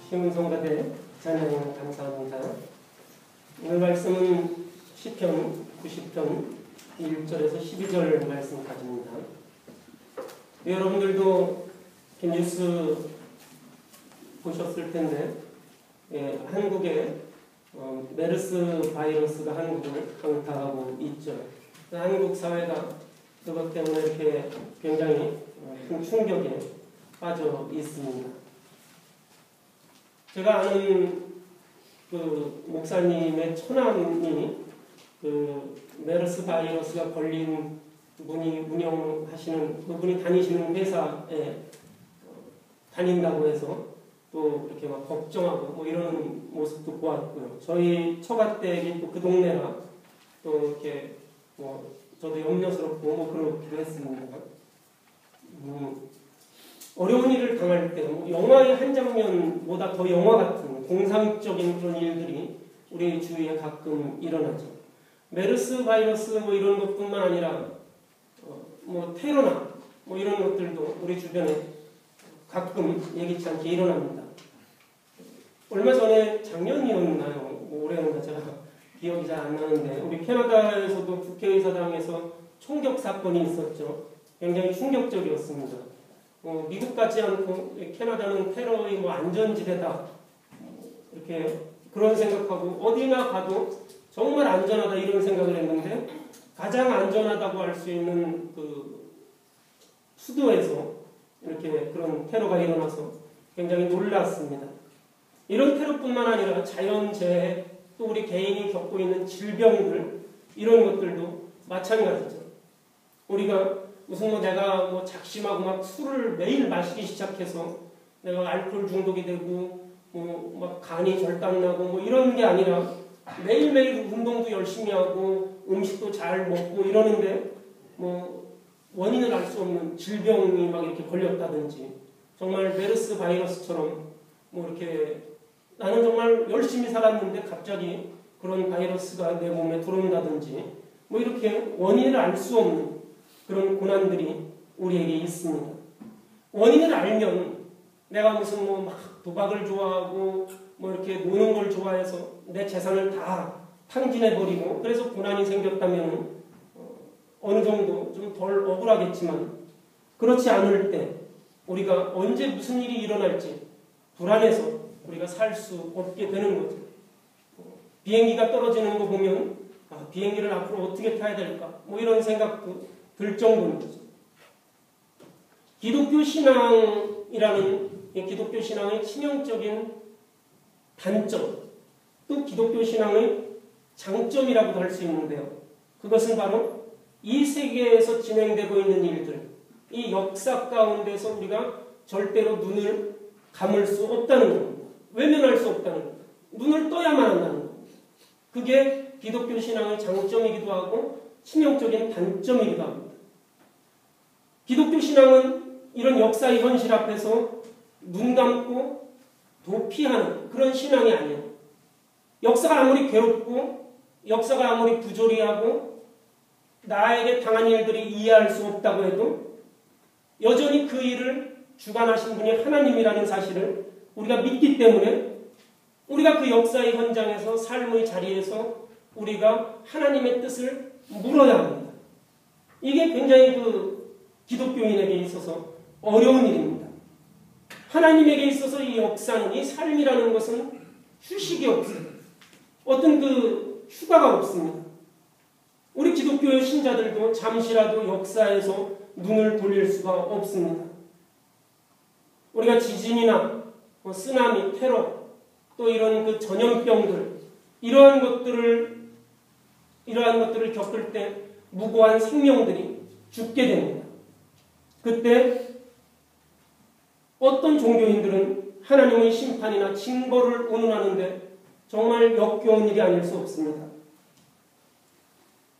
시흥성가대 찬양 감사합니다. 오늘 말씀은 시편 90편 1절에서 12절 말씀까지입니다. 여러분들도 뉴스 보셨을 텐데 한국에 메르스 바이러스가 한국을 강타하고 있죠. 한국 사회가 그것 때문에 이렇게 굉장히 큰 충격에 빠져 있습니다. 제가 아는 그 목사님의 처남이 그 메르스 바이러스가 걸린 분이 운영하시는 그분이 다니시는 회사에 다닌다고 해서 또 이렇게 막 걱정하고 뭐 이런 모습도 보았고요. 저희 처가댁이 또 그 동네라 또 이렇게 뭐 저도 염려스럽고 뭐 그렇기도 했습니다. 어려운 일을 당할 때 영화의 한 장면보다 더 영화 같은 공상적인 그런 일들이 우리 주위에 가끔 일어나죠. 메르스 바이러스 뭐 이런 것뿐만 아니라 뭐 테러나 뭐 이런 것들도 우리 주변에 가끔 예기치 않게 일어납니다. 얼마 전에 작년이었나요? 뭐 올해는 제가 기억이 잘 안 나는데 우리 캐나다에서도 국회의사당에서 총격 사건이 있었죠. 굉장히 충격적이었습니다. 미국 같지 않고 캐나다는 테러의 뭐 안전지대다 이렇게 그런 생각하고 어디나 가도 정말 안전하다 이런 생각을 했는데 가장 안전하다고 할 수 있는 그 수도에서 이렇게 그런 테러가 일어나서 굉장히 놀랐습니다. 이런 테러뿐만 아니라 자연재해 또 우리 개인이 겪고 있는 질병들 이런 것들도 마찬가지죠. 우리가 무슨 뭐 내가 뭐 작심하고 막 술을 매일 마시기 시작해서 내가 알코올 중독이 되고 뭐 막 간이 절단나고 뭐 이런 게 아니라 매일매일 운동도 열심히 하고 음식도 잘 먹고 이러는데 뭐 원인을 알 수 없는 질병이 막 이렇게 걸렸다든지 정말 메르스 바이러스처럼 뭐 이렇게 나는 정말 열심히 살았는데 갑자기 그런 바이러스가 내 몸에 들어온다든지 뭐 이렇게 원인을 알 수 없는 그런 고난들이 우리에게 있습니다. 원인을 알면 내가 무슨 뭐 막 도박을 좋아하고 뭐 이렇게 노는 걸 좋아해서 내 재산을 다 탕진해버리고 그래서 고난이 생겼다면 어느 정도 좀 덜 억울하겠지만 그렇지 않을 때 우리가 언제 무슨 일이 일어날지 불안해서 우리가 살 수 없게 되는 거죠. 비행기가 떨어지는 거 보면 비행기를 앞으로 어떻게 타야 될까 뭐 이런 생각도 들 정도인 거죠. 기독교 신앙이라는 기독교 신앙의 치명적인 단점 또 기독교 신앙의 장점이라고도 할 수 있는데요. 그것은 바로 이 세계에서 진행되고 있는 일들 이 역사 가운데서 우리가 절대로 눈을 감을 수 없다는 겁니다. 외면할 수 없다는 겁니다. 눈을 떠야만 한다는 겁니다. 그게 기독교 신앙의 장점이기도 하고 치명적인 단점이기도 합니다. 기독교 신앙은 이런 역사의 현실 앞에서 눈 감고 도피하는 그런 신앙이 아니에요. 역사가 아무리 괴롭고 역사가 아무리 부조리하고 나에게 당한 일들이 이해할 수 없다고 해도 여전히 그 일을 주관하신 분이 하나님이라는 사실을 우리가 믿기 때문에 우리가 그 역사의 현장에서 삶의 자리에서 우리가 하나님의 뜻을 물어야 합니다. 이게 굉장히 그 기독교인에게 있어서 어려운 일입니다. 하나님에게 있어서 이 역사는 이 삶이라는 것은 휴식이 없어요. 어떤 그 휴가가 없습니다. 우리 기독교의 신자들도 잠시라도 역사에서 눈을 돌릴 수가 없습니다. 우리가 지진이나 쓰나미, 테러 또 이런 그 전염병들 이러한 것들을 겪을 때 무고한 생명들이 죽게 됩니다. 그때 어떤 종교인들은 하나님의 심판이나 징벌을 운운하는데 정말 역겨운 일이 아닐 수 없습니다.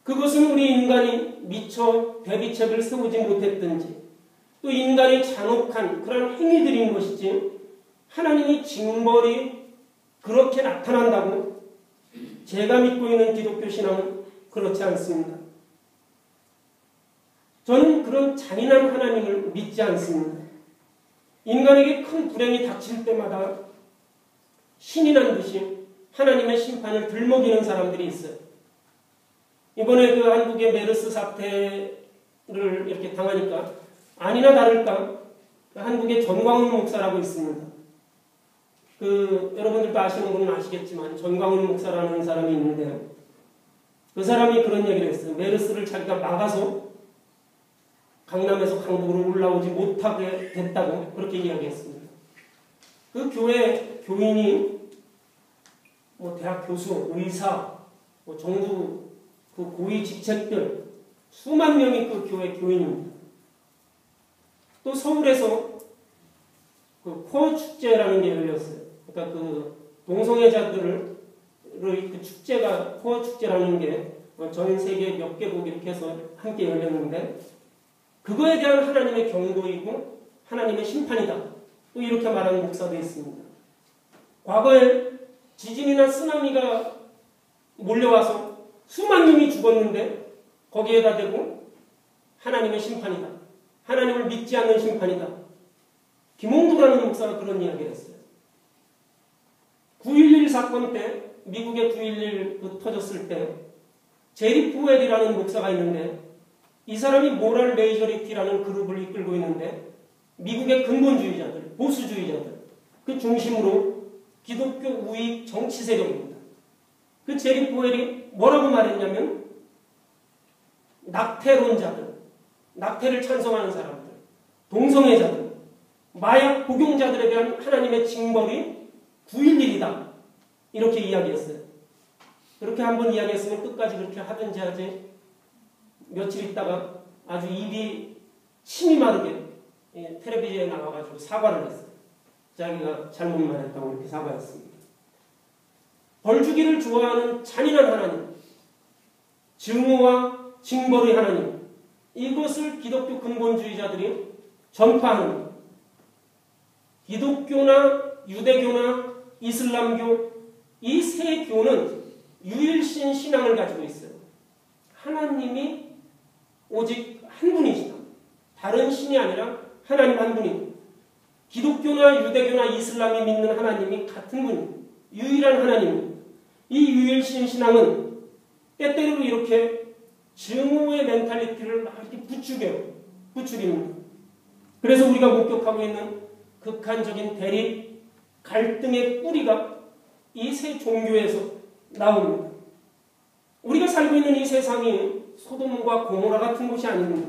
그것은 우리 인간이 미처 대비책을 세우지 못했든지 또 인간의 잔혹한 그런 행위들인 것이지 하나님의 징벌이 그렇게 나타난다고 제가 믿고 있는 기독교 신앙은 그렇지 않습니다. 저는 그런 잔인한 하나님을 믿지 않습니다. 인간에게 큰 불행이 닥칠 때마다 신이 난 듯이 하나님의 심판을 들먹이는 사람들이 있어요. 이번에 그 한국의 메르스 사태를 이렇게 당하니까 아니나 다를까 한국의 전광훈 목사라고 있습니다. 여러분들도 아시는 분은 아시겠지만 전광훈 목사라는 사람이 있는데요. 그 사람이 그런 얘기를 했어요. 메르스를 자기가 막아서 강남에서 강북으로 올라오지 못하게 됐다고 그렇게 이야기했습니다. 그 교회 교인이 대학 교수, 의사, 정부 그 고위 직책들 수만 명이 그 교회 교인입니다. 또 서울에서 그 코어 축제라는 게 열렸어요. 그러니까 그 동성애자들을 그 축제가 코어 축제라는 게 전 세계 몇 개국 이렇게 해서 함께 열렸는데 그거에 대한 하나님의 경고이고 하나님의 심판이다. 또 이렇게 말하는 목사도 있습니다. 과거에 지진이나 쓰나미가 몰려와서 수만 명이 죽었는데 거기에다 대고 하나님의 심판이다. 하나님을 믿지 않는 심판이다. 김홍도라는 목사가 그런 이야기를 했어요. 9.11 사건 때 미국의 9.11 터졌을 때 제리 포웰이라는 목사가 있는데 이 사람이 모랄 메이저리티라는 그룹을 이끌고 있는데 미국의 근본주의자들, 보수주의자들 그 중심으로 기독교 우익 정치 세력입니다. 그 제리 포웰이 뭐라고 말했냐면 낙태론자들, 낙태를 찬성하는 사람들, 동성애자들, 마약 복용자들에 대한 하나님의 징벌이 9.11이다. 이렇게 이야기했어요. 그렇게 한번 이야기했으면 끝까지 그렇게 하든지 하지 며칠 있다가 아주 입이 침이 마르게 텔레비전에 나와가지고 사과를 했어요. 자기가 잘못 말했다고 이렇게 사과했습니다. 벌주기를 좋아하는 잔인한 하나님, 증오와 징벌의 하나님, 이것을 기독교 근본주의자들이 전파하는 기독교나 유대교나 이슬람교 이 세 교는 유일신 신앙을 가지고 있어요. 하나님이 오직 한 분이시다. 다른 신이 아니라 하나님 한 분이. 기독교나 유대교나 이슬람이 믿는 하나님이 같은 분입니다. 유일한 하나님입니다. 이 유일신 신앙은 때때로 이렇게 증오의 멘탈리티를 막 이렇게 부추깁니다. 그래서 우리가 목격하고 있는 극한적인 대립, 갈등의 뿌리가 이 세 종교에서 나옵니다. 우리가 살고 있는 이 세상이 소돔과 고모라 같은 곳이 아닙니다.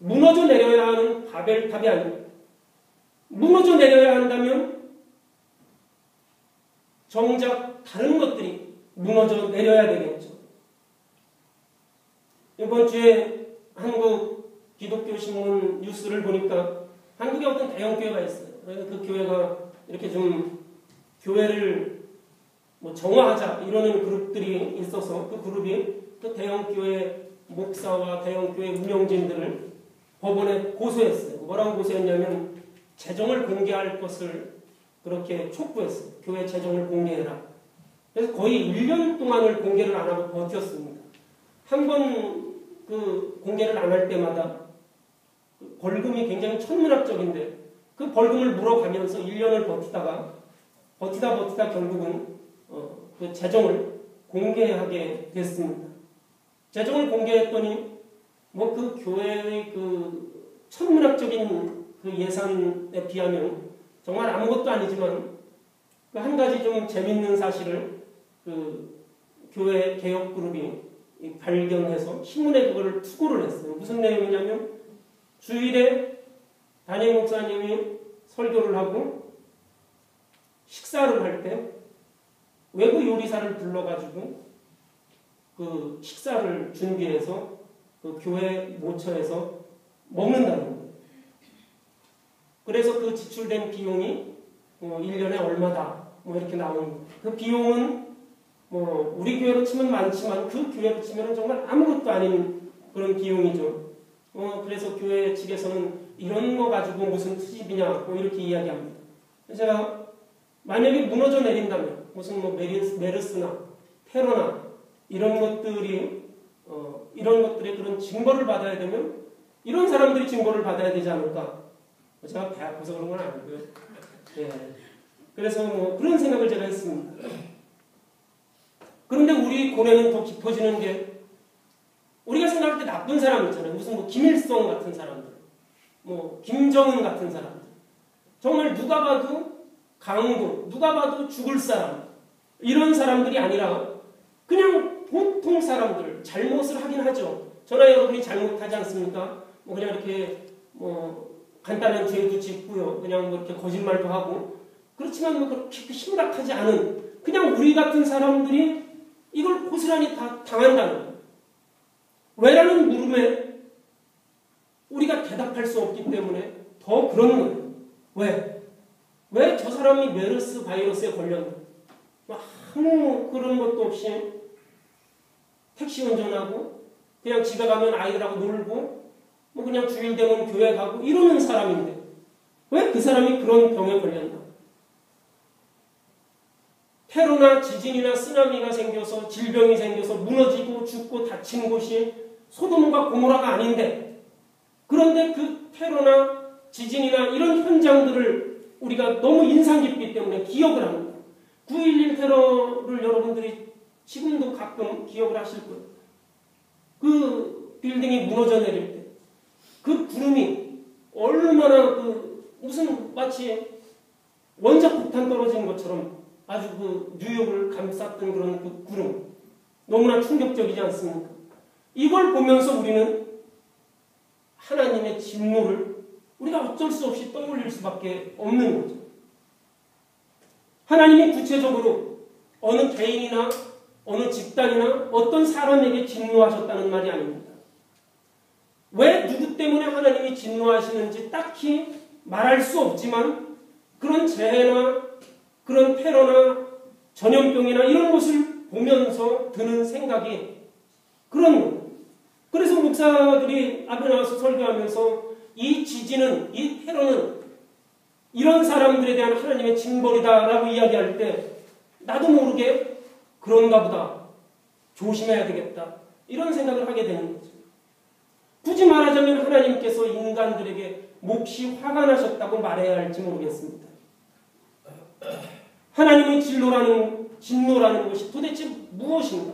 무너져 내려야 하는 바벨탑이 아닙니다. 무너져 내려야 한다면 정작 다른 것들이 무너져 내려야 되겠죠. 이번 주에 한국 기독교신문 뉴스를 보니까 한국에 어떤 대형교회가 있어요. 그래서 그 교회가 이렇게 좀 교회를 정화하자 이러는 그룹들이 있어서 그 그룹이 그 대형교회 목사와 대형교회 운영진들을 법원에 고소했어요. 뭐라고 고소했냐면 재정을 공개할 것을 그렇게 촉구했어요. 교회 재정을 공개해라. 그래서 거의 1년 동안을 공개를 안 하고 버텼습니다. 한 번 그 공개를 안 할 때마다 벌금이 굉장히 천문학적인데 그 벌금을 물어가면서 1년을 버티다 결국은 그 재정을 공개하게 됐습니다. 재정을 공개했더니 그 교회의 그 천문학적인 그 예산에 비하면 정말 아무것도 아니지만 그 한 가지 좀 재밌는 사실을 그 교회 개혁 그룹이 발견해서 신문에 그거를 투고를 했어요. 무슨 내용이냐면 주일에 담임 목사님이 설교를 하고 식사를 할 때 외부 요리사를 불러가지고 그 식사를 준비해서 그 교회 모처에서 먹는다는 거예요. 그래서 그 지출된 비용이 1년에 얼마다 이렇게 나오는 거예요. 그 비용은 우리 교회로 치면 많지만 그 교회로 치면 정말 아무것도 아닌 그런 비용이죠. 그래서 교회 측에서는 이런 거 가지고 무슨 투집이냐 이렇게 이야기합니다. 제가 만약에 무너져 내린다면 무슨 메르스나 테러나 이런 것들이 이런 것들의 그런 징벌을 받아야 되면 이런 사람들이 징벌을 받아야 되지 않을까? 제가 배 아파서 그런 건 아니고요. 네. 그래서 뭐 그런 생각을 제가 했습니다. 그런데 우리 고뇌는 더 깊어지는 게 우리가 생각할 때 나쁜 사람 있잖아요. 무슨 뭐 김일성 같은 사람들, 뭐 김정은 같은 사람들, 정말 누가 봐도 강도, 누가 봐도 죽을 사람, 이런 사람들이 아니라 그냥 보통 사람들, 잘못을 하긴 하죠. 저나 여러분이 잘못하지 않습니까? 뭐 그냥 이렇게 뭐 간단한 죄도 짓고요, 그냥 뭐 이렇게 거짓말도 하고, 그렇지만 뭐 그렇게 심각하지 않은 그냥 우리 같은 사람들이 이걸 고스란히 다 당한다는 거예요. 왜라는 물음에 우리가 대답할 수 없기 때문에 더 그런 거예요. 왜? 왜 저 사람이 메르스 바이러스에 걸렸나? 아무 그런 것도 없이 택시 운전하고 그냥 집에 가면 아이들하고 놀고 뭐 그냥 주일 되면 교회 가고 이러는 사람인데 왜 그 사람이 그런 병에 걸렸나? 테러나 지진이나 쓰나미가 생겨서 질병이 생겨서 무너지고 죽고 다친 곳이 소돔과 고모라가 아닌데, 그런데 그 테러나 지진이나 이런 현장들을 우리가 너무 인상 깊기 때문에 기억을 합니다. 9.11 테러를 여러분들이 지금도 가끔 기억을 하실 거예요. 그 빌딩이 무너져 내릴 때 그 구름이 얼마나 무슨 마치 원자폭탄 떨어지는 것처럼 아주 그 뉴욕을 감쌌던 그런 그 구름, 너무나 충격적이지 않습니까? 이걸 보면서 우리는 하나님의 진노를 우리가 어쩔 수 없이 떠올릴 수밖에 없는 거죠. 하나님이 구체적으로 어느 개인이나 어느 집단이나 어떤 사람에게 진노하셨다는 말이 아닙니다. 왜 누구 때문에 하나님이 진노하시는지 딱히 말할 수 없지만 그런 재해나 그런 테러나 전염병이나 이런 것을 보면서 드는 생각이 그런 거예요. 그래서 목사들이 앞에 나와서 설교하면서 이 지진은, 이 테러는 이런 사람들에 대한 하나님의 징벌이다라고 이야기할 때 나도 모르게 그런가 보다, 조심해야 되겠다, 이런 생각을 하게 되는 거죠. 굳이 말하자면 하나님께서 인간들에게 몹시 화가 나셨다고 말해야 할지 모르겠습니다. 하나님의 진노라는 것이 도대체 무엇인가?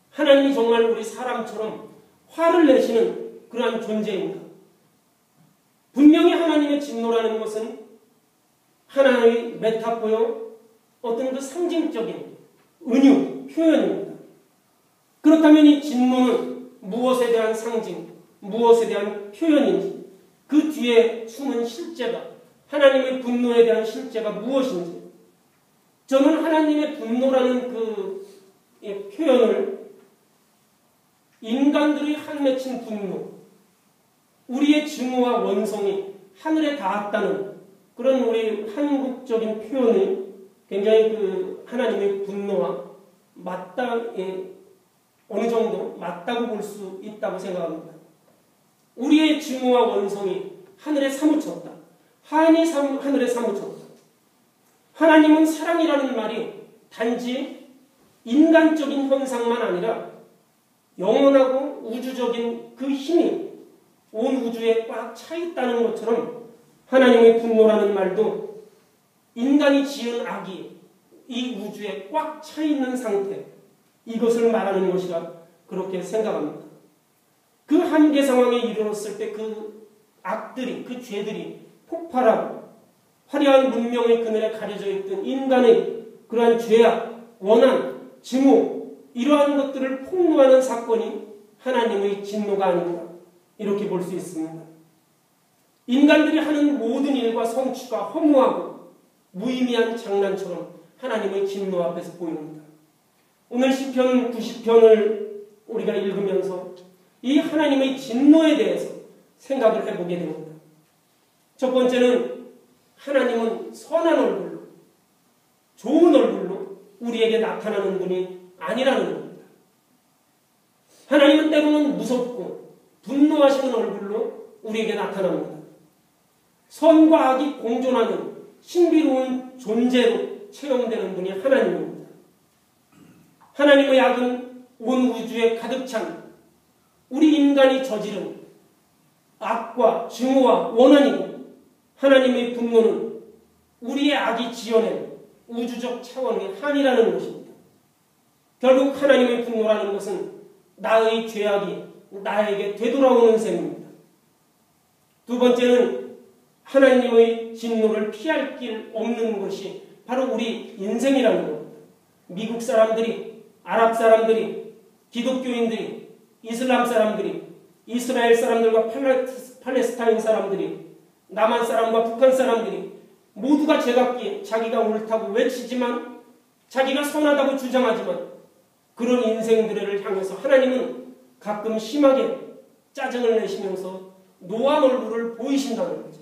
하나님이 정말 우리 사람처럼 화를 내시는 그러한 존재인가? 분명히 하나님의 진노라는 것은 하나의 메타포요, 어떤 그 상징적인 은유, 표현입니다. 그렇다면 이 진노는 무엇에 대한 상징, 무엇에 대한 표현인지, 그 뒤에 숨은 실제가, 하나님의 분노에 대한 실제가 무엇인지, 저는 하나님의 분노라는 그 표현을 인간들의 한맺힌 분노, 우리의 증오와 원성이 하늘에 닿았다는 그런 우리 한국적인 표현이 굉장히 그 하나님의 분노와 어느 정도 맞다고 볼 수 있다고 생각합니다. 우리의 증오와 원성이 하늘에 사무쳤다. 하늘에 사무쳤다. 하나님은 사랑이라는 말이 단지 인간적인 현상만 아니라 영원하고 우주적인 그 힘이 온 우주에 꽉 차 있다는 것처럼 하나님의 분노라는 말도 인간이 지은 악이 이 우주에 꽉 차 있는 상태, 이것을 말하는 것이라 그렇게 생각합니다. 그 한계 상황에 이르렀을 때 그 악들이, 그 죄들이 폭발하고 화려한 문명의 그늘에 가려져 있던 인간의 그러한 죄악, 원한, 증오, 이러한 것들을 폭로하는 사건이 하나님의 진노가 아닌가, 이렇게 볼 수 있습니다. 인간들이 하는 모든 일과 성취가 허무하고 무의미한 장난처럼 하나님의 진노 앞에서 보입니다. 오늘 시편 90편을 우리가 읽으면서 이 하나님의 진노에 대해서 생각을 해보게 됩니다. 첫 번째는 하나님은 선한 얼굴로, 좋은 얼굴로 우리에게 나타나는 분이 아니라는 겁니다. 하나님은 때로는 무섭고 분노하시는 얼굴로 우리에게 나타납니다. 선과 악이 공존하는 신비로운 존재로 체험되는 분이 하나님입니다. 하나님의 악은 온 우주에 가득 찬 우리 인간이 저지른 악과 증오와 원한이고, 하나님의 분노는 우리의 악이 지어낸 우주적 차원의 한이라는 것입니다. 결국 하나님의 분노라는 것은 나의 죄악이 나에게 되돌아오는 셈입니다. 두 번째는 하나님의 진노를 피할 길 없는 것이 바로 우리 인생이라는 겁니다. 미국 사람들이, 아랍 사람들이, 기독교인들이, 이슬람 사람들이, 이스라엘 사람들과 팔레스타인 사람들이, 남한 사람과 북한 사람들이 모두가 제각기 자기가 옳다고 외치지만, 자기가 선하다고 주장하지만, 그런 인생들을 향해서 하나님은 가끔 심하게 짜증을 내시면서 노한 얼굴을 보이신다는 거죠.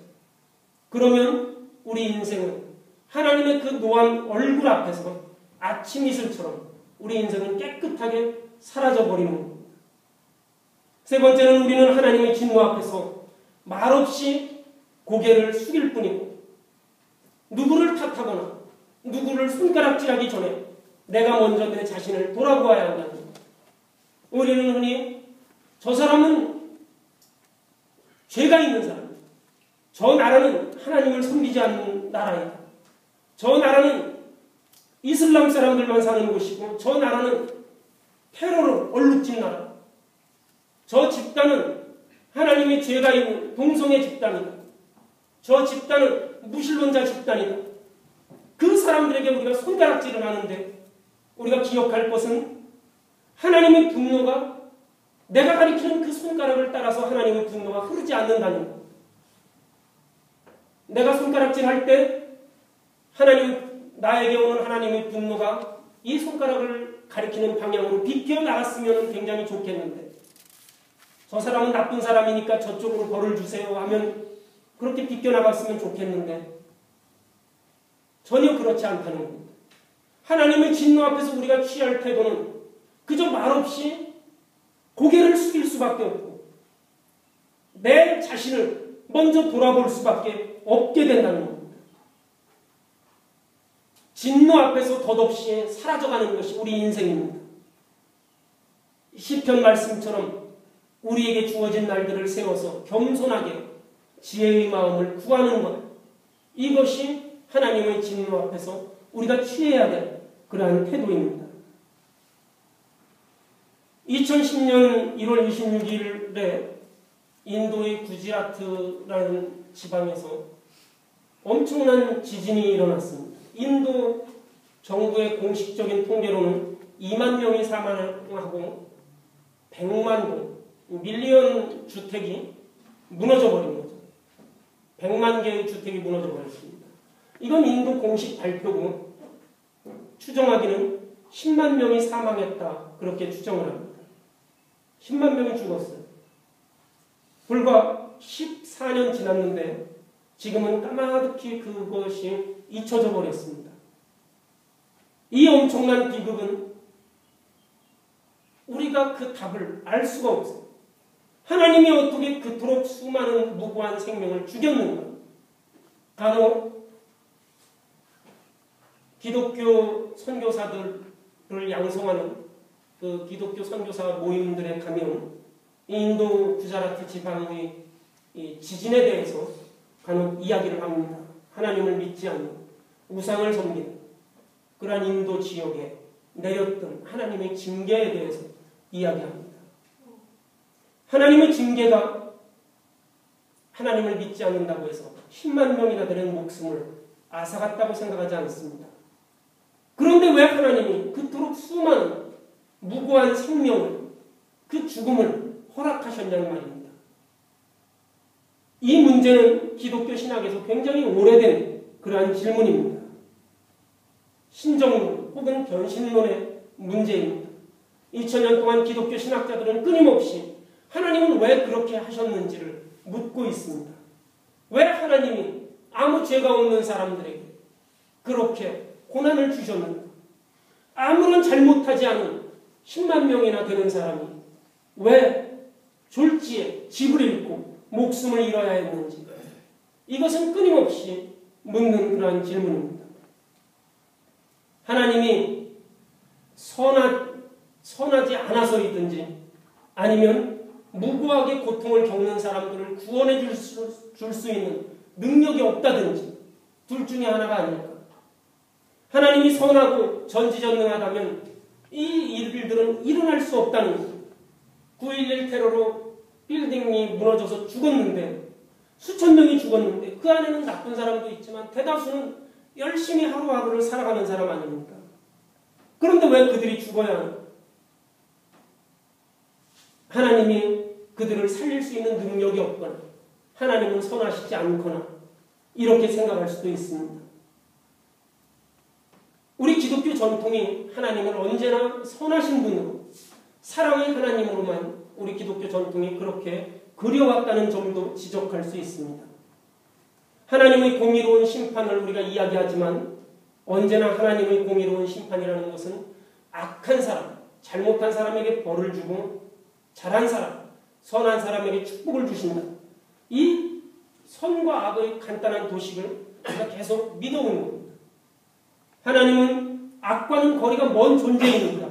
그러면 우리 인생은 하나님의 그 노한 얼굴 앞에서 아침 이슬처럼 우리 인생은 깨끗하게 사라져버리는 겁니다. 세 번째는 우리는 하나님의 진노 앞에서 말없이 고개를 숙일 뿐이고, 누구를 탓하거나 누구를 손가락질하기 전에 내가 먼저 내 자신을 돌아보아야 한다는 겁니다. 우리는 흔히 저 사람은 죄가 있는 사람, 저 나라는 하나님을 섬기지 않는 나라이다, 저 나라는 이슬람 사람들만 사는 곳이고 저 나라는 테러로 얼룩진 나라, 저 집단은 하나님의 죄가 있는 동성애 집단이다, 저 집단은 무신론자 집단이다. 그 사람들에게 우리가 손가락질을 하는데 우리가 기억할 것은 하나님의 분노가, 내가 가리키는 그 손가락을 따라서 하나님의 분노가 흐르지 않는다는 것. 내가 손가락질할 때 나에게 오는 하나님의 분노가 이 손가락을 가리키는 방향으로 비켜 나갔으면 굉장히 좋겠는데, 저 사람은 나쁜 사람이니까 저쪽으로 벌을 주세요 하면 그렇게 비켜 나갔으면 좋겠는데 전혀 그렇지 않다는 겁니다. 하나님의 진노 앞에서 우리가 취할 태도는 그저 말없이 고개를 숙일 수밖에 없고 내 자신을 먼저 돌아볼 수밖에 없게 된다는 겁니다. 진노 앞에서 덧없이 사라져가는 것이 우리 인생입니다. 시편 말씀처럼 우리에게 주어진 날들을 세워서 겸손하게 지혜의 마음을 구하는 것, 이것이 하나님의 진노 앞에서 우리가 취해야 될 그러한 태도입니다. 2010년 1월 26일에 인도의 구지라트라는 지방에서 엄청난 지진이 일어났습니다. 인도 정부의 공식적인 통계로는 2만 명이 사망하고 100만 동, 밀리언 주택이 무너져 버린 거죠. 100만 개의 주택이 무너져 버렸습니다. 이건 인도 공식 발표고 추정하기는 10만 명이 사망했다, 그렇게 추정을 합니다. 10만 명이 죽었어요. 불과 14년 지났는데 지금은 까마득히 그것이 잊혀져 버렸습니다. 이 엄청난 비극은 우리가 그 답을 알 수가 없어요. 하나님이 어떻게 그토록 수많은 무고한 생명을 죽였는가? 간혹 기독교 선교사들을 양성하는 그 기독교 선교사 모임들에 가면 인도 구자라트 지방의 이 지진에 대해서 간혹 이야기를 합니다. 하나님을 믿지 않는, 우상을 섬기는 그러한 인도 지역에 내렸던 하나님의 징계에 대해서 이야기합니다. 하나님의 징계가 하나님을 믿지 않는다고 해서 10만 명이나 되는 목숨을 앗아갔다고 생각하지 않습니다. 그런데 왜 하나님이 그토록 수많은 무고한 생명을, 그 죽음을 허락하셨냐는 말입니다. 이 문제는 기독교 신학에서 굉장히 오래된 그러한 질문입니다. 신정론 혹은 변신론의 문제입니다. 2000년 동안 기독교 신학자들은 끊임없이 하나님은 왜 그렇게 하셨는지를 묻고 있습니다. 왜 하나님이 아무 죄가 없는 사람들에게 그렇게 고난을 주셨는가? 아무런 잘못하지 않은 10만 명이나 되는 사람이 왜 졸지에 집을 잃고 목숨을 잃어야 했는지, 이것은 끊임없이 묻는 그러한 질문입니다. 하나님이 선하지 않아서이든지 아니면 무고하게 고통을 겪는 사람들을 구원해 줄 수 있는 능력이 없다든지 둘 중에 하나가 아닐까. 하나님이 선하고 전지전능하다면 이 일들은 일어날 수 없다는 거죠. 9.11 테러로 빌딩이 무너져서 죽었는데, 수천 명이 죽었는데 그 안에는 나쁜 사람도 있지만 대다수는 열심히 하루하루를 살아가는 사람 아닙니까? 그런데 왜 그들이 죽어야 하나? 하나님이 그들을 살릴 수 있는 능력이 없거나 하나님은 선하시지 않거나 이렇게 생각할 수도 있습니다. 우리 기독교 전통이 하나님을 언제나 선하신 분으로, 사랑의 하나님으로만 우리 기독교 전통이 그렇게 그려왔다는 점도 지적할 수 있습니다. 하나님의 공의로운 심판을 우리가 이야기하지만 언제나 하나님의 공의로운 심판이라는 것은 악한 사람, 잘못한 사람에게 벌을 주고 잘한 사람, 선한 사람에게 축복을 주신다. 이 선과 악의 간단한 도식을 우리가 계속 믿어온 겁니다. 하나님은 악과는 거리가 먼 존재입니다.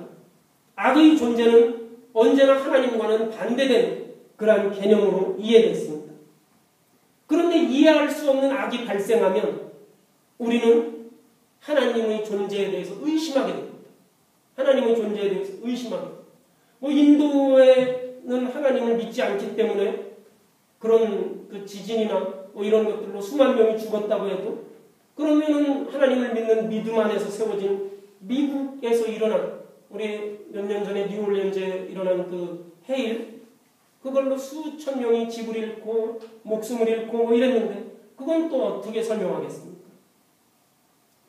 악의 존재는 언제나 하나님과는 반대되는 그러한 개념으로 이해됐습니다. 그런데 이해할 수 없는 악이 발생하면 우리는 하나님의 존재에 대해서 의심하게 됩니다. 하나님의 존재에 대해서 의심하게 됩니다. 인도에는 하나님을 믿지 않기 때문에 그런 그 지진이나 이런 것들로 수만 명이 죽었다고 해도, 그러면은 하나님을 믿는 믿음 안에서 세워진 미국에서 일어난, 우리 몇 년 전에 뉴올리언즈에 일어난 그 해일, 그걸로 수천 명이 집을 잃고 목숨을 잃고 이랬는데 그건 또 어떻게 설명하겠습니까?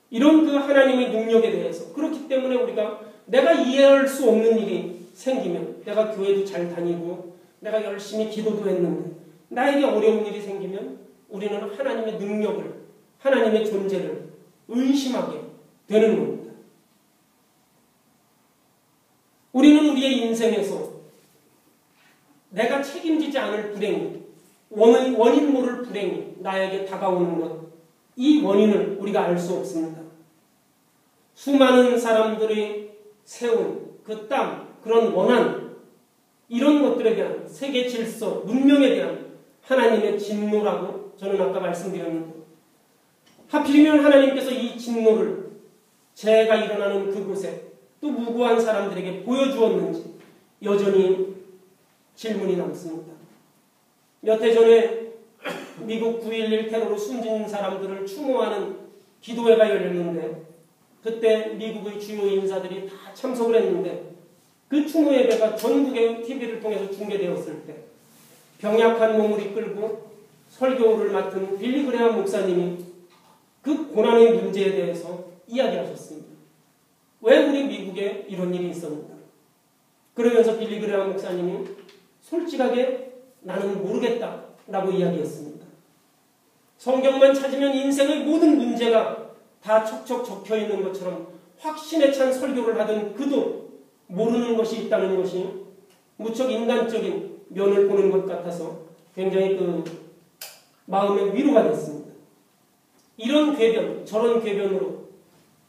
이런 그 하나님의 능력에 대해서, 그렇기 때문에 우리가 내가 이해할 수 없는 일이 생기면, 내가 교회도 잘 다니고 내가 열심히 기도도 했는데 나에게 어려운 일이 생기면 우리는 하나님의 능력을, 하나님의 존재를 의심하게 되는 겁니다. 우리는 우리의 인생에서 내가 책임지지 않을 불행이, 원인 모를 불행이 나에게 다가오는 것, 이 원인을 우리가 알 수 없습니다. 수많은 사람들이 세운 그 땀, 그런 원한, 이런 것들에 대한 세계 질서, 문명에 대한 하나님의 진노라고 저는 아까 말씀드렸는데, 하필이면 하나님께서 이 진노를 재해가 일어나는 그곳에 또 무고한 사람들에게 보여주었는지 여전히 질문이 남습니다. 몇 해 전에 미국 9.11 테러로 숨진 사람들을 추모하는 기도회가 열렸는데, 그때 미국의 주요 인사들이 다 참석을 했는데, 그 추모 예배가 전국의 TV를 통해서 중계되었을 때 병약한 몸을 이끌고 설교를 맡은 빌리 그레함 목사님이 그 고난의 문제에 대해서 이야기하셨습니다. 왜 우리 미국에 이런 일이 있었는가? 그러면서 빌리 그레함 목사님이 솔직하게 나는 모르겠다라고 이야기했습니다. 성경만 찾으면 인생의 모든 문제가 다 척척 적혀있는 것처럼 확신에 찬 설교를 하던 그도 모르는 것이 있다는 것이 무척 인간적인 면을 보는 것 같아서 굉장히 그 마음의 위로가 됐습니다. 이런 궤변, 저런 궤변으로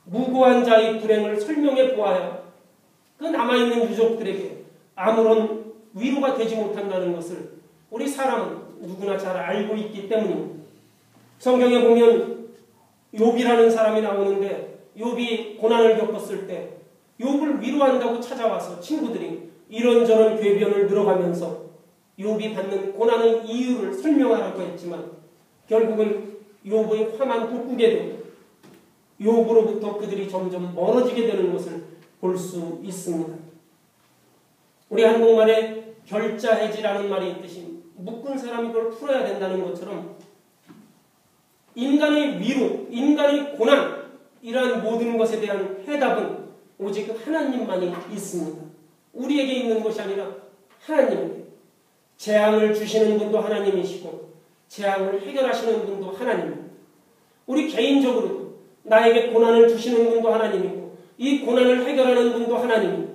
무고한 자의 불행을 설명해 보아야 그 남아있는 유족들에게 아무런 위로가 되지 못한다는 것을 우리 사람은 누구나 잘 알고 있기 때문입니다. 성경에 보면 욥이라는 사람이 나오는데, 욥이 고난을 겪었을 때 욥을 위로한다고 찾아와서 친구들이 이런저런 궤변을 늘어가면서 욥이 받는 고난의 이유를 설명하라고 했지만 결국은 욥의 화만 돋구게 되고 욥으로부터 그들이 점점 멀어지게 되는 것을 볼 수 있습니다. 우리 한국말에 결자해지라는 말이 있듯이 묶은 사람이 그걸 풀어야 된다는 것처럼 인간의 위로, 인간의 고난, 이러한 모든 것에 대한 해답은 오직 하나님만이 있습니다. 우리에게 있는 것이 아니라 하나님에게. 재앙을 주시는 분도 하나님이시고 재앙을 해결하시는 분도 하나님입니다. 우리 개인적으로도 나에게 고난을 주시는 분도 하나님이고 이 고난을 해결하는 분도 하나님입니다.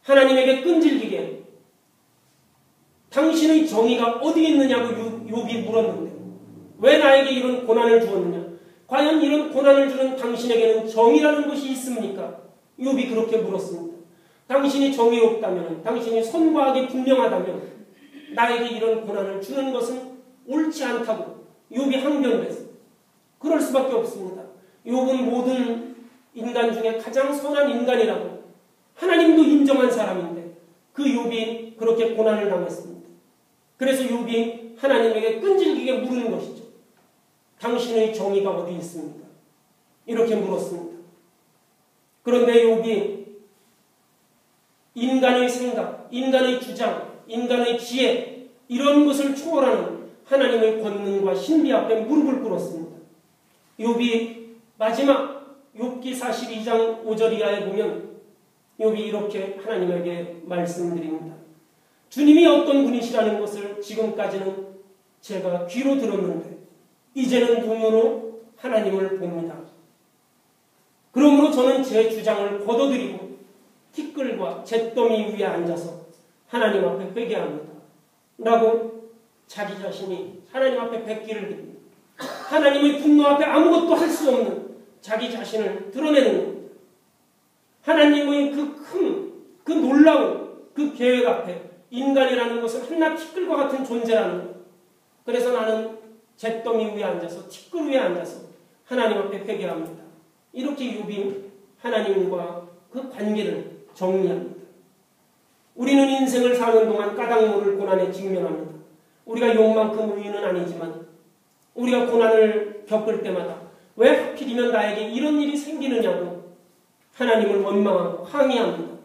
하나님에게 끈질기게 당신의 정의가 어디 있느냐고 욥이 물었는데, 왜 나에게 이런 고난을 주었느냐? 과연 이런 고난을 주는 당신에게는 정의라는 것이 있습니까? 욥이 그렇게 물었습니다. 당신이 정의 없다면, 당신이 선과 악이 분명하다면 나에게 이런 고난을 주는 것은 옳지 않다고 욥이 항변했습니다. 그럴 수밖에 없습니다. 욥은 모든 인간 중에 가장 선한 인간이라고 하나님도 인정한 사람인데 그 욥이 그렇게 고난을 당했습니다. 그래서 욥이 하나님에게 끈질기게 물은 것이죠. 당신의 정의가 어디 있습니까? 이렇게 물었습니다. 그런데 욥이 인간의 생각, 인간의 주장, 인간의 지혜 이런 것을 초월하는 하나님의 권능과 신비 앞에 무릎을 꿇었습니다. 욥이 마지막 욥기 42장 5절 이하에 보면 욥이 이렇게 하나님에게 말씀드립니다. 주님이 어떤 분이시라는 것을 지금까지는 제가 귀로 들었는데 이제는 눈으로 하나님을 봅니다. 그러므로 저는 제 주장을 거둬들이고 티끌과 잿더미 위에 앉아서 하나님 앞에 회개합니다. 라고 자기 자신이 하나님 앞에 뱉기를 드립니다. 하나님의 분노 앞에 아무것도 할 수 없는 자기 자신을 드러내는 겁니다. 하나님의 그 놀라운 그 계획 앞에 인간이라는 것은 한낱 티끌과 같은 존재라는 것. 그래서 나는 잿더미 위에 앉아서 티끌 위에 앉아서 하나님 앞에 회개합니다. 이렇게 욥이 하나님과 그 관계를 정리합니다. 우리는 인생을 사는 동안 까닭모를 고난에 직면합니다. 우리가 욥만큼 의인은 아니지만 우리가 고난을 겪을 때마다 왜 하필이면 나에게 이런 일이 생기느냐고 하나님을 원망하고 항의합니다.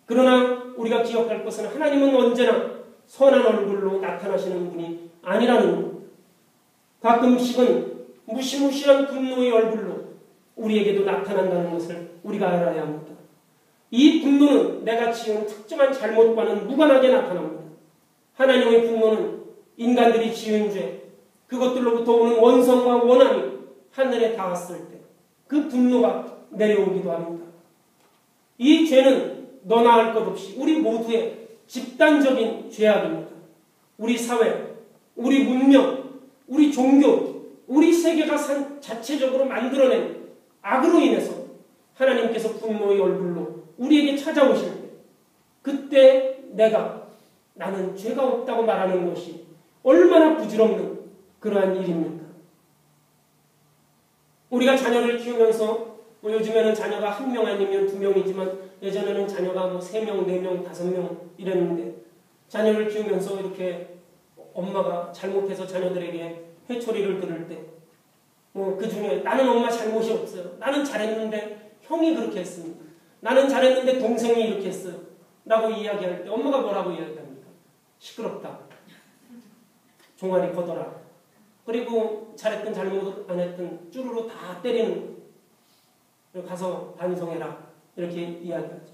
그러나 우리가 기억할 것은 하나님은 언제나 선한 얼굴로 나타나시는 분이 아니라는 겁니다. 가끔씩은 무시무시한 분노의 얼굴로 우리에게도 나타난다는 것을 우리가 알아야 합니다. 이 분노는 내가 지은 특정한 잘못과는 무관하게 나타납니다. 하나님의 분노는 인간들이 지은 죄, 그것들로부터 오는 원성과 원함이 하늘에 닿았을 때 그 분노가 내려오기도 합니다. 이 죄는 너나 할 것 없이 우리 모두의 집단적인 죄악입니다. 우리 사회, 우리 문명, 우리 종교, 우리 세계가 자체적으로 만들어낸 악으로 인해서 하나님께서 분노의 얼굴로 우리에게 찾아오실 때 그때 나는 죄가 없다고 말하는 것이 얼마나 부질없는 그러한 일입니까? 우리가 자녀를 키우면서 요즘에는 자녀가 1명 아니면 2명이지만 예전에는 자녀가 3명, 4명, 5명 이랬는데 자녀를 키우면서 이렇게 엄마가 잘못해서 자녀들에게 회초리를 들을 때 그 중에 나는 엄마 잘못이 없어요. 나는 잘했는데 형이 그렇게 했습니다. 나는 잘했는데 동생이 이렇게 했어요. 라고 이야기할 때 엄마가 뭐라고 이야기합니까? 시끄럽다. 종아리 걷어라. 그리고 잘했든 잘못 안 했든 쭈루루 다 때리는 거예요. 가서 반성해라. 이렇게 이야기하죠.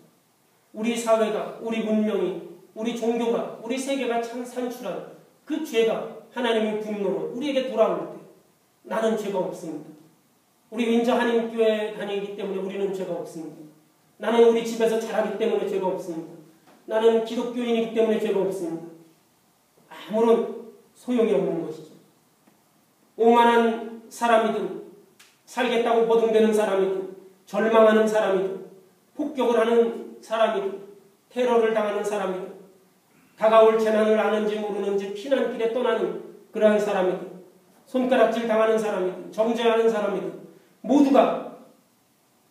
우리 사회가, 우리 문명이, 우리 종교가, 우리 세계가 산출한 그 죄가 하나님의 분노로 우리에게 돌아올 때 나는 죄가 없습니다. 우리 윈저 한인교회 다니기 때문에 우리는 죄가 없습니다. 나는 우리 집에서 자라기 때문에 죄가 없습니다. 나는 기독교인이기 때문에 죄가 없습니다. 아무런 소용이 없는 것이죠. 오만한 사람이든 살겠다고 버둥대는 사람이든 절망하는 사람이든 폭격을 하는 사람이든 테러를 당하는 사람이든 다가올 재난을 아는지 모르는지 피난길에 떠나는 그러한 사람이든 손가락질 당하는 사람이든 정죄하는 사람이든 모두가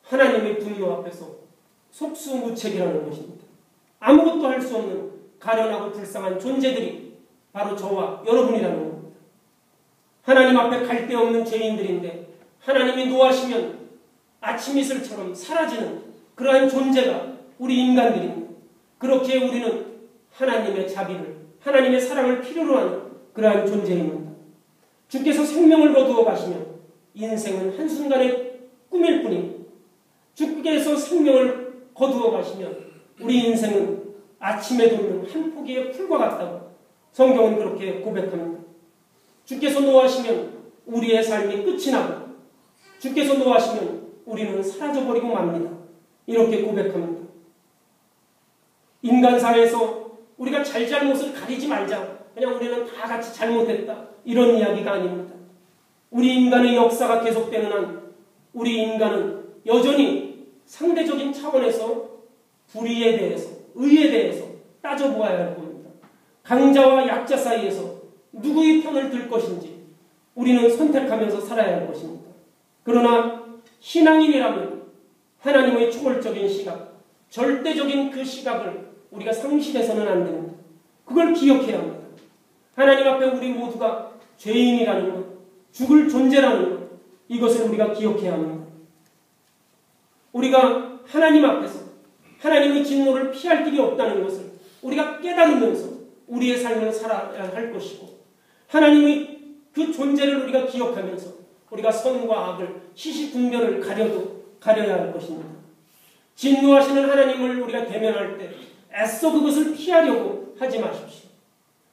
하나님의 분노 앞에서 속수무책이라는 것입니다. 아무것도 할 수 없는 가련하고 불쌍한 존재들이 바로 저와 여러분이라는 겁니다. 하나님 앞에 갈 데 없는 죄인들인데 하나님이 노하시면 아침 이슬처럼 사라지는 그러한 존재가 우리 인간들입니다. 그렇게 우리는 하나님의 자비를, 하나님의 사랑을 필요로 하는 그러한 존재입니다. 주께서 생명을 거두어 가시면 인생은 한순간의 꿈일 뿐입니다. 주께서 생명을 거두어 가시면 우리 인생은 아침에 돋는 한 포기의 풀과 같다고 성경은 그렇게 고백합니다. 주께서 노하시면 우리의 삶이 끝이 나고 주께서 노하시면 우리는 사라져버리고 맙니다. 이렇게 고백합니다. 인간 사회에서 우리가 잘잘못을 가리지 말자. 그냥 우리는 다 같이 잘못했다. 이런 이야기가 아닙니다. 우리 인간의 역사가 계속되는 한 우리 인간은 여전히 상대적인 차원에서 불의에 대해서, 의에 대해서 따져보아야 할 겁니다. 강자와 약자 사이에서 누구의 편을 들 것인지, 우리는 선택하면서 살아야 할 것입니다. 그러나 신앙인이라면 하나님의 초월적인 시각, 절대적인 그 시각을 우리가 상실해서는 안 됩니다. 그걸 기억해야 합니다. 하나님 앞에 우리 모두가 죄인이라는 것, 죽을 존재라는 것, 이것을 우리가 기억해야 합니다. 우리가 하나님 앞에서 하나님의 진노를 피할 길이 없다는 것을 우리가 깨달으면서 우리의 삶을 살아야 할 것이고, 하나님의 그 존재를 우리가 기억하면서 우리가 선과 악을 시시분별을 가려야 할 것입니다. 진노하시는 하나님을 우리가 대면할 때 애써 그것을 피하려고 하지 마십시오.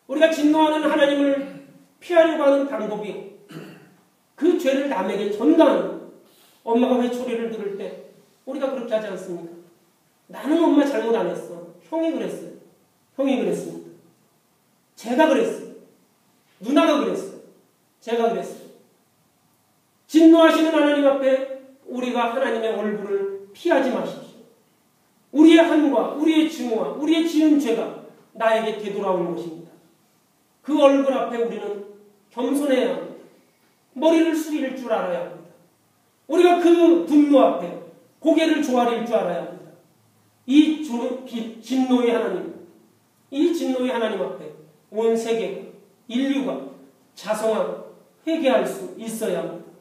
우리가 진노하는 하나님을 피하려고 하는 방법이 그 죄를 남에게 전가하는 거예요. 엄마가 회초리를 들을 때 우리가 그렇게 하지 않습니까? 나는 엄마 잘못 안 했어. 형이 그랬어요. 형이 그랬습니다. 제가 그랬어요. 누나가 그랬어요. 제가 그랬어요. 진노하시는 하나님 앞에 우리가 하나님의 얼굴을 피하지 마십시오. 우리의 한과 우리의 증오와 우리의 지은 죄가 나에게 되돌아오는 것입니다. 그 얼굴 앞에 우리는 겸손해야 합니다. 머리를 숙일 줄 알아야 합니다. 우리가 그 분노 앞에 고개를 조아릴 줄 알아야 합니다. 이 진노의 하나님, 이 진노의 하나님 앞에 온 세계가, 인류가 자성하고 회개할 수 있어야 합니다.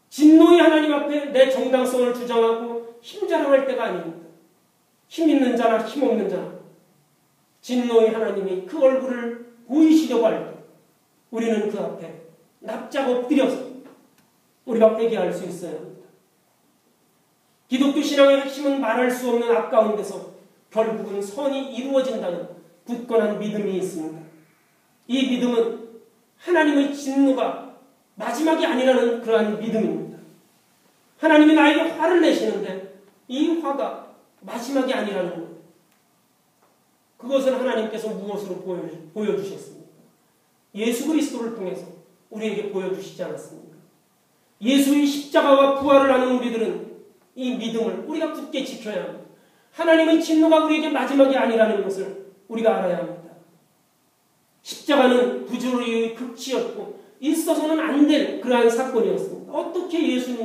진노의 하나님 앞에 내 정당성을 주장하고 힘자랑할 때가 아닙니다. 힘 있는 자나 힘 없는 자나 진노의 하나님이 그 얼굴을 보이시려고 할 때 우리는 그 앞에 납작 엎드려서 우리가 회개할 수 있어야 합니다. 기독교 신앙의 핵심은 말할 수 없는 악 가운데서 결국은 선이 이루어진다는 굳건한 믿음이 있습니다. 이 믿음은 하나님의 진노가 마지막이 아니라는 그러한 믿음입니다. 하나님이 나에게 화를 내시는데 이 화가 마지막이 아니라는 것. 그것을 하나님께서 무엇으로 보여주셨습니까? 예수 그리스도를 통해서 우리에게 보여주시지 않았습니까? 예수의 십자가와 부활을 하는 우리들은 이 믿음을 우리가 굳게 지켜야 합니다. 하나님의 진노가 우리에게 마지막이 아니라는 것을 우리가 알아야 합니다. 십자가는 부조리의 극치였고 있어서는 안 될 그러한 사건이었습니다. 어떻게 예수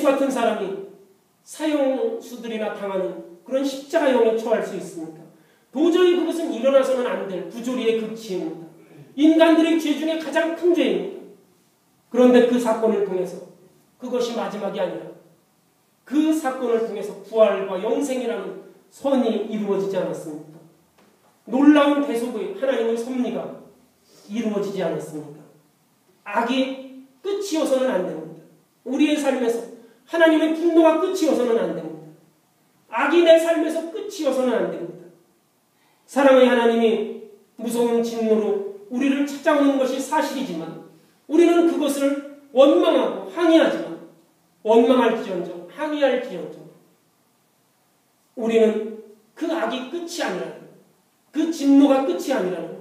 같은 사람이 사형수들이나 당하는 그런 십자가형에 처할 수 있습니까? 도저히 그것은 일어나서는 안 될 부조리의 극치입니다. 인간들의 죄 중에 가장 큰 죄입니다. 그런데 그 사건을 통해서 그것이 마지막이 아니라 그 사건을 통해서 부활과 영생이라는 선이 이루어지지 않았습니까? 놀라운 대속의 하나님의 섭리가 이루어지지 않았습니까? 악이 끝이어서는 안 됩니다. 우리의 삶에서 하나님의 분노가 끝이어서는 안 됩니다. 악이 내 삶에서 끝이어서는 안 됩니다. 사랑의 하나님이 무서운 진노로 우리를 찾아오는 것이 사실이지만 우리는 그것을 원망하고 항의하지만 원망할지언정 항의할지언정 우리는 그 악이 끝이 아니라는 것, 그 진노가 끝이 아니라는 것,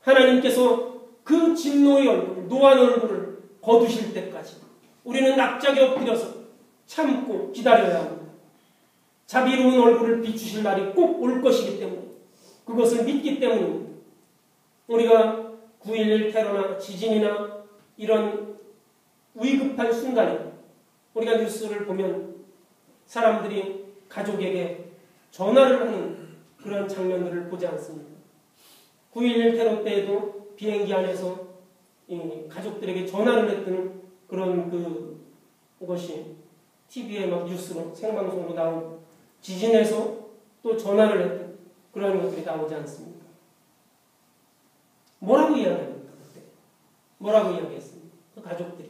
하나님께서 그 진노의 얼굴, 노한 얼굴을 거두실 때까지 우리는 납작에 엎드려서 참고 기다려야 합니다. 자비로운 얼굴을 비추실 날이 꼭 올 것이기 때문에 그것을 믿기 때문입니다. 우리가 9.11 테러나 지진이나 이런 위급한 순간에 우리가 뉴스를 보면 사람들이 가족에게 전화를 하는 그런 장면들을 보지 않습니까? 9.11 테러 때에도 비행기 안에서 가족들에게 전화를 했던 그런 그것이 TV에 막 뉴스로 생방송으로 나오고 지진에서 또 전화를 했던 그런 것들이 나오지 않습니까? 뭐라고 이야기합니까? 그때 뭐라고 이야기했습니까? 그 가족들이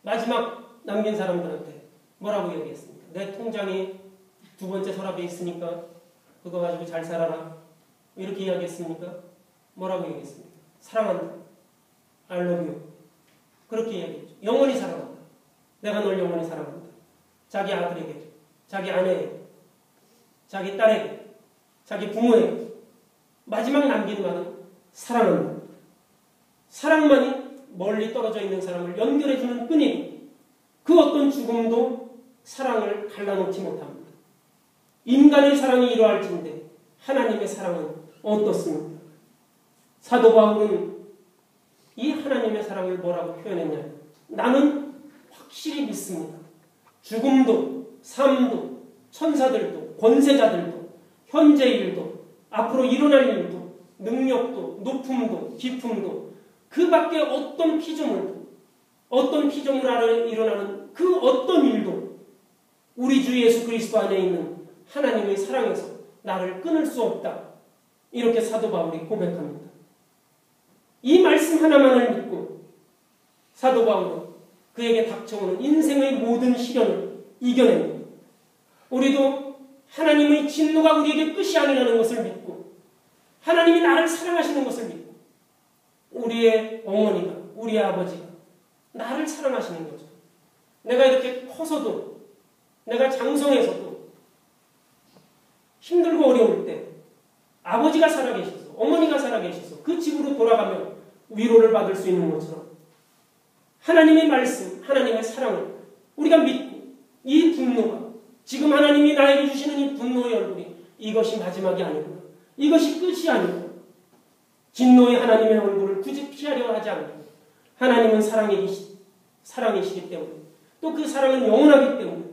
마지막 남긴 사람들한테 뭐라고 이야기했습니까? 내 통장이 2번째 서랍에 있으니까 그거 가지고 잘 살아라 이렇게 이야기했습니까? 뭐라고 얘기했습니까? 사랑한다. I love you. 그렇게 이야기했죠. 영원히 사랑한다. 내가 널 영원히 사랑한다. 자기 아들에게, 자기 아내에게, 자기 딸에게, 자기 부모에게 마지막 남긴 말은 사랑한다. 사랑만이 멀리 떨어져 있는 사람을 연결해주는 끈이 그 어떤 죽음도 사랑을 갈라놓지 못합니다. 인간의 사랑이 이러할진데 하나님의 사랑은 어떻습니까? 사도 바울은 이 하나님의 사랑을 뭐라고 표현했냐? 나는 확실히 믿습니다. 죽음도 삶도 천사들도 권세자들도 현재 일도 앞으로 일어날 일도 능력도 높음도 깊음도 그 밖에 어떤 피조물도 어떤 피조물 일어나는 그 어떤 일도 우리 주 예수 그리스도 안에 있는 하나님의 사랑에서 나를 끊을 수 없다. 이렇게 사도 바울이 고백합니다. 이 말씀 하나만을 믿고 사도 바울은 그에게 닥쳐오는 인생의 모든 시련을 이겨냅니다. 우리도 하나님의 진노가 우리에게 끝이 아니라는 것을 믿고 하나님이 나를 사랑하시는 것을 믿고 우리의 어머니가 우리의 아버지가 나를 사랑하시는 거죠. 내가 이렇게 커서도 내가 장성해서도 힘들고 어려울 때 아버지가 살아계셔서 어머니가 살아계셔서 그 집으로 돌아가면 위로를 받을 수 있는 것처럼 하나님의 말씀, 하나님의 사랑을 우리가 믿고 이 분노가 지금 하나님이 나에게 주시는 이 분노의 얼굴이 이것이 마지막이 아니구나. 이것이 끝이 아니구나. 진노의 하나님의 얼굴을 굳이 피하려 하지 않고 하나님은 사랑이시기 때문에 또 그 사랑은 영원하기 때문에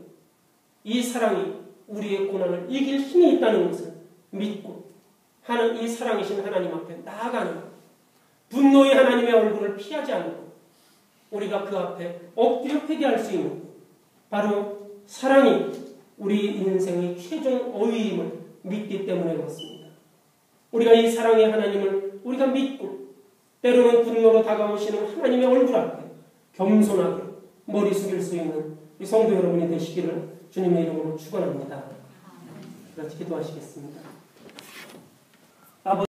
이 사랑이 우리의 고난을 이길 힘이 있다는 것을 믿고 이 사랑이신 하나님 앞에 나아가는 분노의 하나님의 얼굴을 피하지 않고 우리가 그 앞에 엎드려 회개할 수 있는 바로 사랑이 우리 인생의 최종 어휘임을 믿기 때문에 그렇습니다. 우리가 이 사랑의 하나님을 우리가 믿고 때로는 분노로 다가오시는 하나님의 얼굴 앞에 겸손하게 머리 숙일 수 있는 우리 성도 여러분이 되시기를 주님의 이름으로 축원합니다. 같이 기도하시겠습니다.